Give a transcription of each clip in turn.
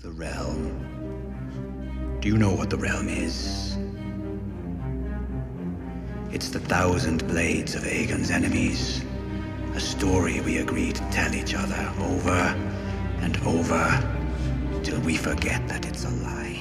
The realm. Do you know what the realm is? It's the 1,000 blades of Aegon's enemies. A story we agree to tell each other over and over till we forget that it's a lie.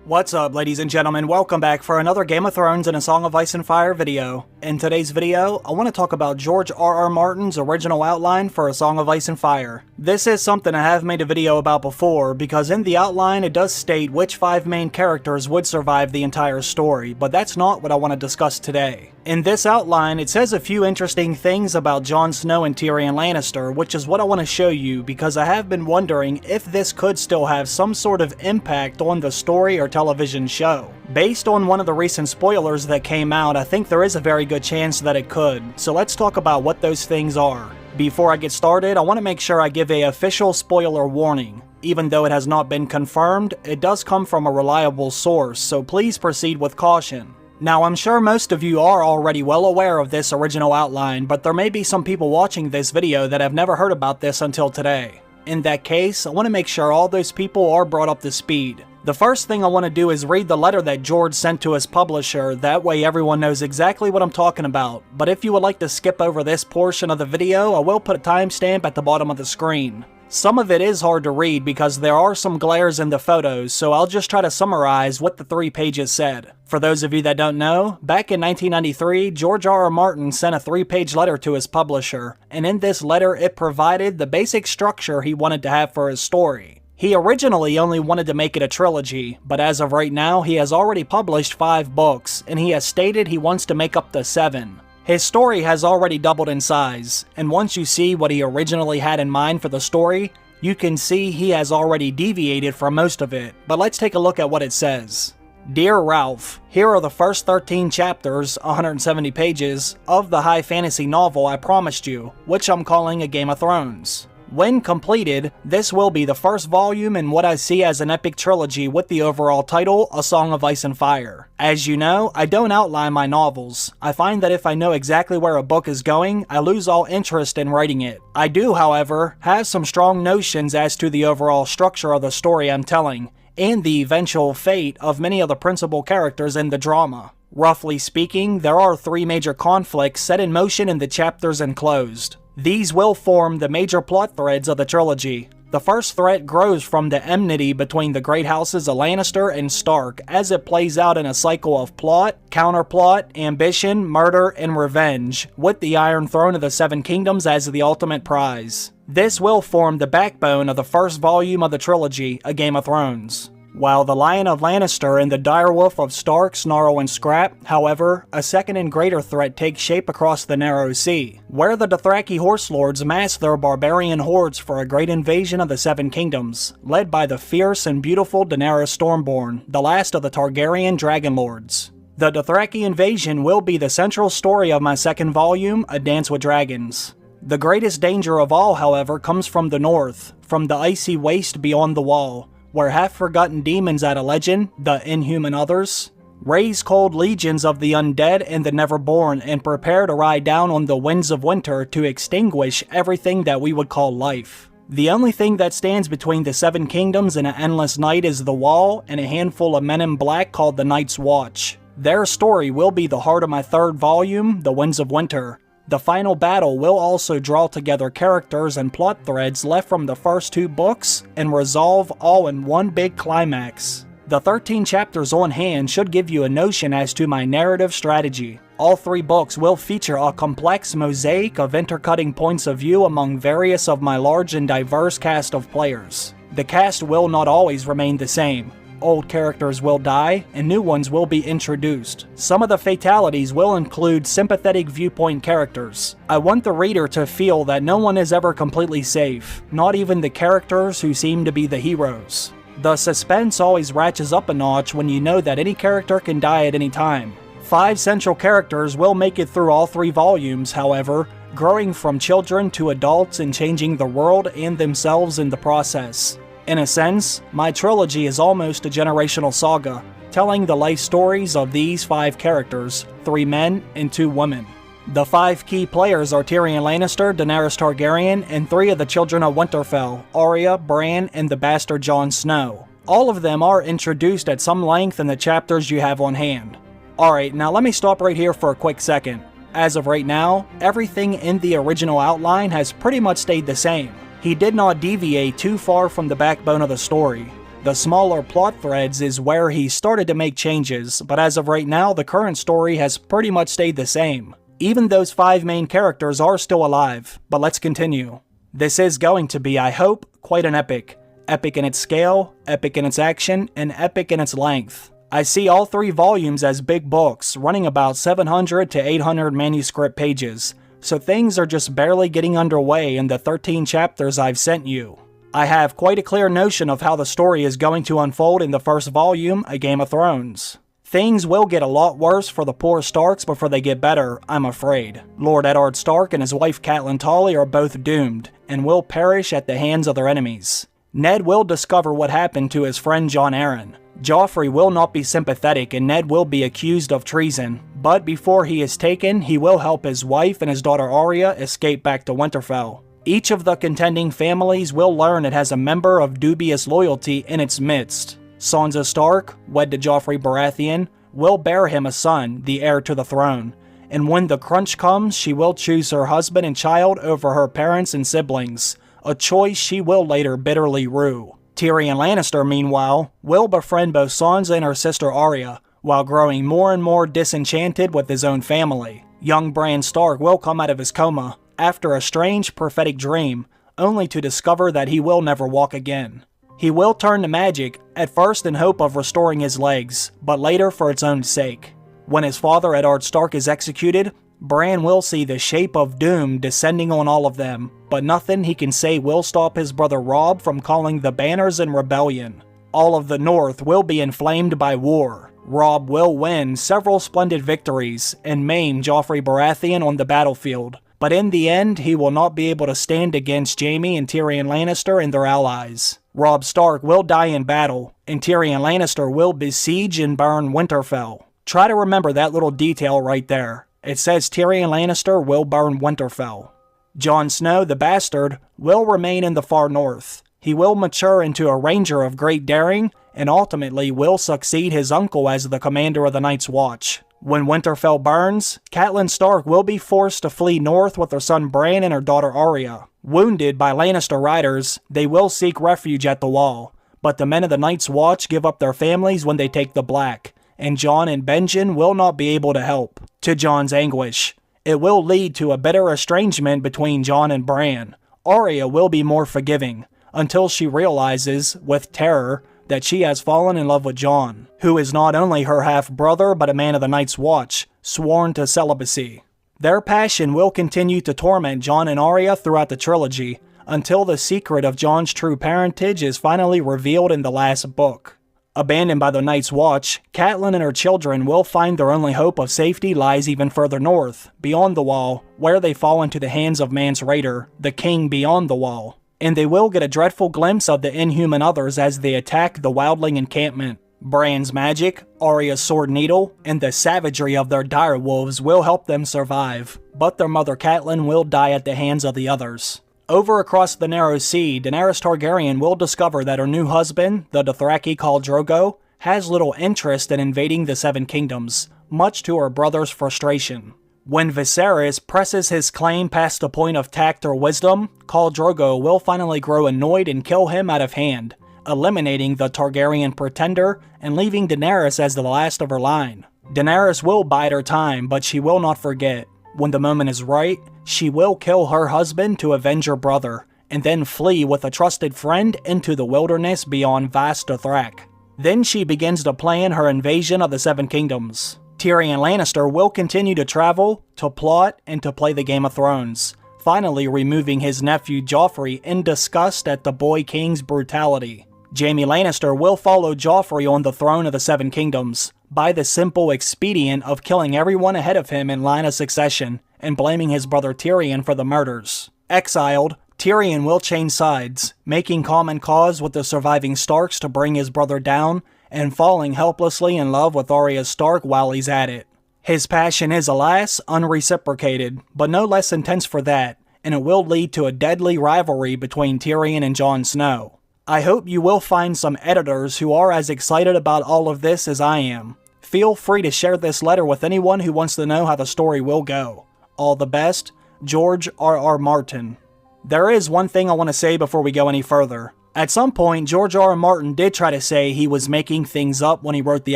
What's up, ladies and gentlemen? Welcome back for another Game of Thrones and A Song of Ice and Fire video. In today's video, I want to talk about George R.R. Martin's original outline for A Song of Ice and Fire. This is something I have made a video about before, because in the outline it does state which 5 main characters would survive the entire story, but that's not what I want to discuss today. In this outline, it says a few interesting things about Jon Snow and Tyrion Lannister, which is what I want to show you, because I have been wondering if this could still have some sort of impact on the story or television show. Based on one of the recent spoilers that came out, I think there is a very good chance that it could, so let's talk about what those things are. Before I get started, I want to make sure I give an official spoiler warning. Even though it has not been confirmed, it does come from a reliable source, so please proceed with caution. Now, I'm sure most of you are already well aware of this original outline, but there may be some people watching this video that have never heard about this until today. In that case, I want to make sure all those people are brought up to speed. The first thing I want to do is read the letter that George sent to his publisher, that way everyone knows exactly what I'm talking about. But if you would like to skip over this portion of the video, I will put a timestamp at the bottom of the screen. Some of it is hard to read because there are some glares in the photos, so I'll just try to summarize what the 3 pages said. For those of you that don't know, back in 1993, George R.R. Martin sent a 3-page letter to his publisher, and in this letter it provided the basic structure he wanted to have for his story. He originally only wanted to make it a trilogy, but as of right now he has already published 5 books, and he has stated he wants to make up to 7. His story has already doubled in size, and once you see what he originally had in mind for the story, you can see he has already deviated from most of it. But let's take a look at what it says. Dear Ralph, here are the first 13 chapters, 170 pages, of the high fantasy novel I promised you, which I'm calling A Game of Thrones. When completed, this will be the first volume in what I see as an epic trilogy with the overall title, A Song of Ice and Fire. As you know, I don't outline my novels. I find that if I know exactly where a book is going, I lose all interest in writing it. I do, however, have some strong notions as to the overall structure of the story I'm telling, and the eventual fate of many of the principal characters in the drama. Roughly speaking, there are 3 major conflicts set in motion in the chapters enclosed. These will form the major plot threads of the trilogy. The first threat grows from the enmity between the great houses of Lannister and Stark as it plays out in a cycle of plot, counterplot, ambition, murder, and revenge, with the Iron Throne of the Seven Kingdoms as the ultimate prize. This will form the backbone of the first volume of the trilogy, A Game of Thrones. While the Lion of Lannister and the direwolf of Stark snarl and scrap, however, a second and greater threat takes shape across the Narrow Sea, where the Dothraki horse lords mass their barbarian hordes for a great invasion of the Seven Kingdoms, led by the fierce and beautiful Daenerys Stormborn, the last of the Targaryen dragon lords. The Dothraki invasion will be the central story of my second volume, A Dance with Dragons. The greatest danger of all, however, comes from the north, from the icy waste beyond the wall, where half-forgotten demons out of legend, the inhuman others, raise cold legions of the undead and the never-born and prepare to ride down on the winds of winter to extinguish everything that we would call life. The only thing that stands between the Seven Kingdoms and an endless night is the Wall and a handful of men in black called the Night's Watch. Their story will be the heart of my 3rd volume, The Winds of Winter. The final battle will also draw together characters and plot threads left from the first 2 books and resolve all in one big climax. The 13 chapters on hand should give you a notion as to my narrative strategy. All 3 books will feature a complex mosaic of intercutting points of view among various of my large and diverse cast of players. The cast will not always remain the same. Old characters will die, and new ones will be introduced. Some of the fatalities will include sympathetic viewpoint characters. I want the reader to feel that no one is ever completely safe, not even the characters who seem to be the heroes. The suspense always ratchets up a notch when you know that any character can die at any time. 5 central characters will make it through all 3 volumes, however, growing from children to adults and changing the world and themselves in the process. In a sense, my trilogy is almost a generational saga, telling the life stories of these 5 characters, 3 men and 2 women. The 5 key players are Tyrion Lannister, Daenerys Targaryen, and 3 of the children of Winterfell, Arya, Bran, and the bastard Jon Snow. All of them are introduced at some length in the chapters you have on hand. Alright, now let me stop right here for a quick second. As of right now, everything in the original outline has pretty much stayed the same. He did not deviate too far from the backbone of the story. The smaller plot threads is where he started to make changes, but as of right now, the current story has pretty much stayed the same. Even those 5 main characters are still alive, but let's continue. This is going to be, I hope, quite an epic. Epic in its scale, epic in its action, and epic in its length. I see all 3 volumes as big books, running about 700 to 800 manuscript pages, so things are just barely getting underway in the 13 chapters I've sent you. I have quite a clear notion of how the story is going to unfold in the first volume, A Game of Thrones. Things will get a lot worse for the poor Starks before they get better, I'm afraid. Lord Eddard Stark and his wife Catelyn Tully are both doomed, and will perish at the hands of their enemies. Ned will discover what happened to his friend Jon Arryn. Joffrey will not be sympathetic and Ned will be accused of treason, but before he is taken, he will help his wife and his daughter Arya escape back to Winterfell. Each of the contending families will learn it has a member of dubious loyalty in its midst. Sansa Stark, wed to Joffrey Baratheon, will bear him a son, the heir to the throne, and when the crunch comes, she will choose her husband and child over her parents and siblings, a choice she will later bitterly rue. Tyrion Lannister, meanwhile, will befriend both Sansa and her sister Arya, while growing more and more disenchanted with his own family. Young Bran Stark will come out of his coma, after a strange prophetic dream, only to discover that he will never walk again. He will turn to magic, at first in hope of restoring his legs, but later for its own sake. When his father Eddard Stark is executed, Bran will see the shape of doom descending on all of them, but nothing he can say will stop his brother Robb from calling the banners in rebellion. All of the North will be inflamed by war. Robb will win several splendid victories and maim Joffrey Baratheon on the battlefield, but in the end he will not be able to stand against Jaime and Tyrion Lannister and their allies. Robb Stark will die in battle, and Tyrion Lannister will besiege and burn Winterfell. Try to remember that little detail right there. It says Tyrion Lannister will burn Winterfell. Jon Snow, the bastard, will remain in the far north. He will mature into a ranger of great daring, and ultimately will succeed his uncle as the commander of the Night's Watch. When Winterfell burns, Catelyn Stark will be forced to flee north with her son Bran and her daughter Arya. Wounded by Lannister riders, they will seek refuge at the Wall, but the men of the Night's Watch give up their families when they take the Black, and Jon and Benjen will not be able to help. To Jon's anguish, it will lead to a bitter estrangement between Jon and Bran. Arya will be more forgiving, until she realizes, with terror, that she has fallen in love with Jon, who is not only her half-brother but a man of the Night's Watch, sworn to celibacy. Their passion will continue to torment Jon and Arya throughout the trilogy, until the secret of Jon's true parentage is finally revealed in the last book. Abandoned by the Night's Watch, Catelyn and her children will find their only hope of safety lies even further north, beyond the Wall, where they fall into the hands of Mance Rayder, the king beyond the Wall. And they will get a dreadful glimpse of the inhuman others as they attack the wildling encampment. Bran's magic, Arya's sword needle, and the savagery of their direwolves will help them survive, but their mother Catelyn will die at the hands of the others. Over across the Narrow Sea, Daenerys Targaryen will discover that her new husband, the Dothraki Khal Drogo, has little interest in invading the Seven Kingdoms, much to her brother's frustration. When Viserys presses his claim past the point of tact or wisdom, Khal Drogo will finally grow annoyed and kill him out of hand, eliminating the Targaryen pretender and leaving Daenerys as the last of her line. Daenerys will bide her time, but she will not forget. When the moment is right, she will kill her husband to avenge her brother, and then flee with a trusted friend into the wilderness beyond vast Dothrak. Then she begins to plan her invasion of the Seven Kingdoms. Tyrion Lannister will continue to travel, to plot, and to play the Game of Thrones, finally removing his nephew Joffrey in disgust at the boy king's brutality. Jaime Lannister will follow Joffrey on the throne of the Seven Kingdoms, by the simple expedient of killing everyone ahead of him in line of succession, and blaming his brother Tyrion for the murders. Exiled, Tyrion will change sides, making common cause with the surviving Starks to bring his brother down, and falling helplessly in love with Arya Stark while he's at it. His passion is, alas, unreciprocated, but no less intense for that, and it will lead to a deadly rivalry between Tyrion and Jon Snow. I hope you will find some editors who are as excited about all of this as I am. Feel free to share this letter with anyone who wants to know how the story will go. All the best, George R.R. Martin. There is one thing I want to say before we go any further. At some point, George R.R. Martin did try to say he was making things up when he wrote the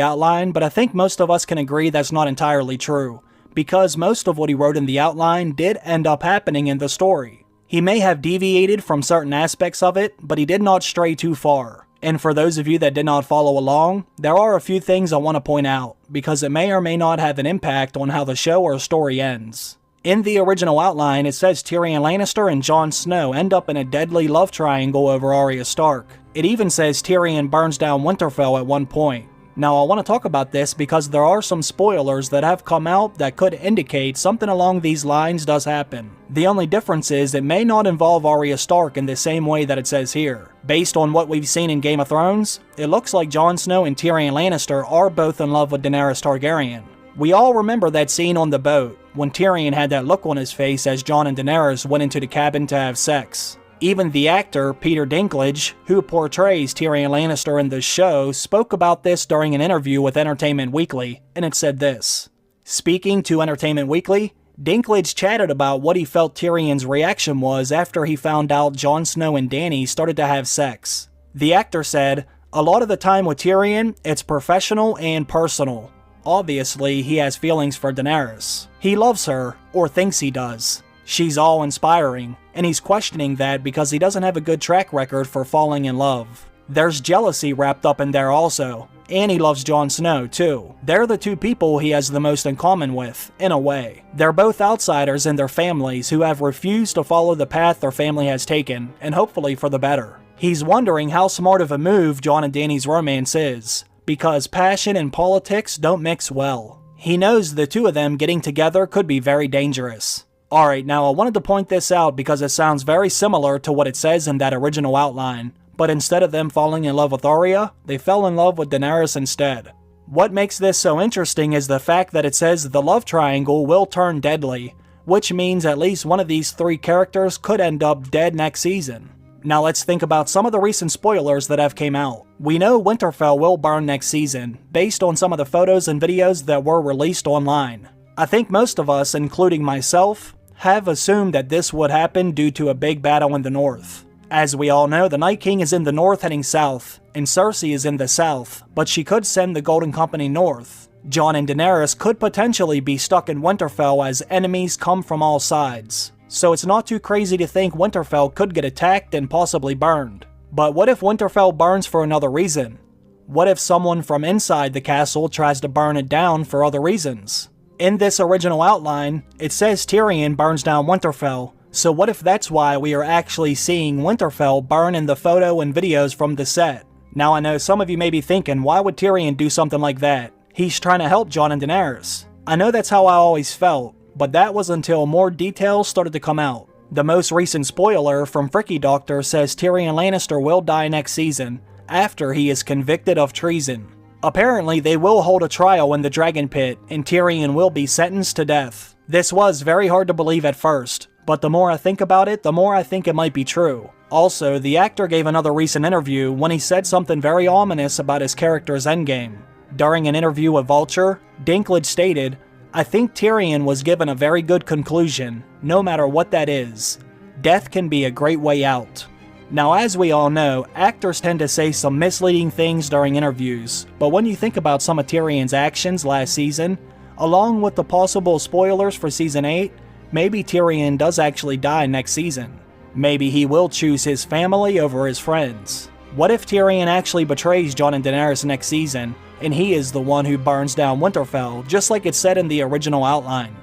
outline, but I think most of us can agree that's not entirely true, because most of what he wrote in the outline did end up happening in the story. He may have deviated from certain aspects of it, but he did not stray too far. And for those of you that did not follow along, there are a few things I want to point out, because it may or may not have an impact on how the show or story ends. In the original outline, it says Tyrion Lannister and Jon Snow end up in a deadly love triangle over Arya Stark. It even says Tyrion burns down Winterfell at one point. Now, I want to talk about this because there are some spoilers that have come out that could indicate something along these lines does happen. The only difference is it may not involve Arya Stark in the same way that it says here. Based on what we've seen in Game of Thrones, it looks like Jon Snow and Tyrion Lannister are both in love with Daenerys Targaryen. We all remember that scene on the boat, when Tyrion had that look on his face as Jon and Daenerys went into the cabin to have sex. Even the actor, Peter Dinklage, who portrays Tyrion Lannister in the show, spoke about this during an interview with Entertainment Weekly, and it said this. Speaking to Entertainment Weekly, Dinklage chatted about what he felt Tyrion's reaction was after he found out Jon Snow and Dany started to have sex. The actor said, "A lot of the time with Tyrion, it's professional and personal. Obviously, he has feelings for Daenerys. He loves her, or thinks he does. She's awe-inspiring, and he's questioning that because he doesn't have a good track record for falling in love. There's jealousy wrapped up in there also, and he loves Jon Snow too. They're the two people he has the most in common with, in a way. They're both outsiders in their families who have refused to follow the path their family has taken, and hopefully for the better. He's wondering how smart of a move Jon and Dany's romance is, because passion and politics don't mix well. He knows the two of them getting together could be very dangerous." Alright, now I wanted to point this out because it sounds very similar to what it says in that original outline, but instead of them falling in love with Arya, they fell in love with Daenerys instead. What makes this so interesting is the fact that it says the love triangle will turn deadly, which means at least one of these three characters could end up dead next season. Now let's think about some of the recent spoilers that have came out. We know Winterfell will burn next season, based on some of the photos and videos that were released online. I think most of us, including myself, have assumed that this would happen due to a big battle in the north. As we all know, the Night King is in the north heading south, and Cersei is in the south, but she could send the Golden Company north. Jon and Daenerys could potentially be stuck in Winterfell as enemies come from all sides. So it's not too crazy to think Winterfell could get attacked and possibly burned. But what if Winterfell burns for another reason? What if someone from inside the castle tries to burn it down for other reasons? In this original outline, it says Tyrion burns down Winterfell, so what if that's why we are actually seeing Winterfell burn in the photo and videos from the set? Now I know some of you may be thinking, why would Tyrion do something like that? He's trying to help Jon and Daenerys. I know that's how I always felt, but that was until more details started to come out. The most recent spoiler from Freaky Doctor says Tyrion Lannister will die next season, after he is convicted of treason. Apparently, they will hold a trial in the Dragon Pit, and Tyrion will be sentenced to death. This was very hard to believe at first, but the more I think about it, the more I think it might be true. Also, the actor gave another recent interview when he said something very ominous about his character's endgame. During an interview with Vulture, Dinklage stated, "I think Tyrion was given a very good conclusion, no matter what that is. Death can be a great way out." Now, as we all know, actors tend to say some misleading things during interviews, but when you think about some of Tyrion's actions last season, along with the possible spoilers for Season 8, maybe Tyrion does actually die next season. Maybe he will choose his family over his friends. What if Tyrion actually betrays Jon and Daenerys next season, and he is the one who burns down Winterfell, just like it said in the original outline?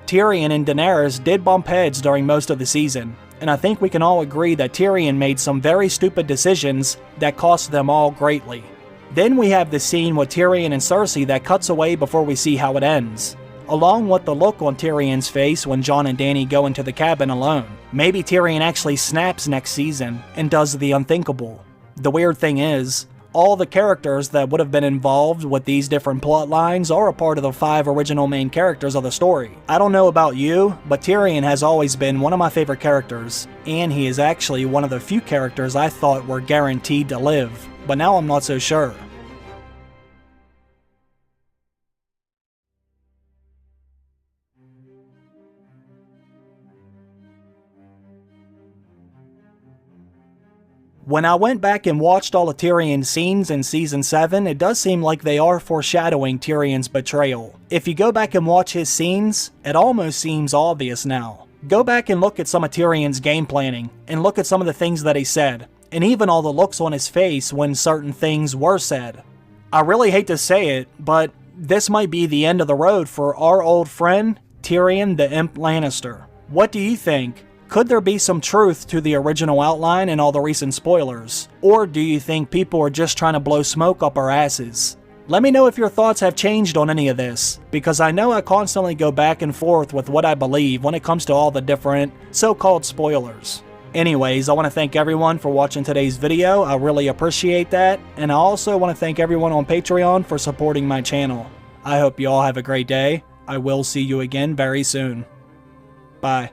Tyrion and Daenerys did bump heads during most of the season, and I think we can all agree that Tyrion made some very stupid decisions that cost them all greatly. Then we have the scene with Tyrion and Cersei that cuts away before we see how it ends, along with the look on Tyrion's face when Jon and Dany go into the cabin alone. Maybe Tyrion actually snaps next season and does the unthinkable. The weird thing is, All the characters that would have been involved with these different plot lines are a part of the 5 original main characters of the story. I don't know about you, but Tyrion has always been one of my favorite characters, and he is actually one of the few characters I thought were guaranteed to live, but now I'm not so sure. When I went back and watched all of Tyrion's scenes in Season 7, it does seem like they are foreshadowing Tyrion's betrayal. If you go back and watch his scenes, it almost seems obvious now. Go back and look at some of Tyrion's game planning, and look at some of the things that he said, and even all the looks on his face when certain things were said. I really hate to say it, but this might be the end of the road for our old friend, Tyrion the Imp Lannister. What do you think? Could there be some truth to the original outline and all the recent spoilers? Or do you think people are just trying to blow smoke up our asses? Let me know if your thoughts have changed on any of this, because I know I constantly go back and forth with what I believe when it comes to all the different so-called spoilers. Anyways, I want to thank everyone for watching today's video. I really appreciate that, and I also want to thank everyone on Patreon for supporting my channel. I hope you all have a great day. I will see you again very soon. Bye.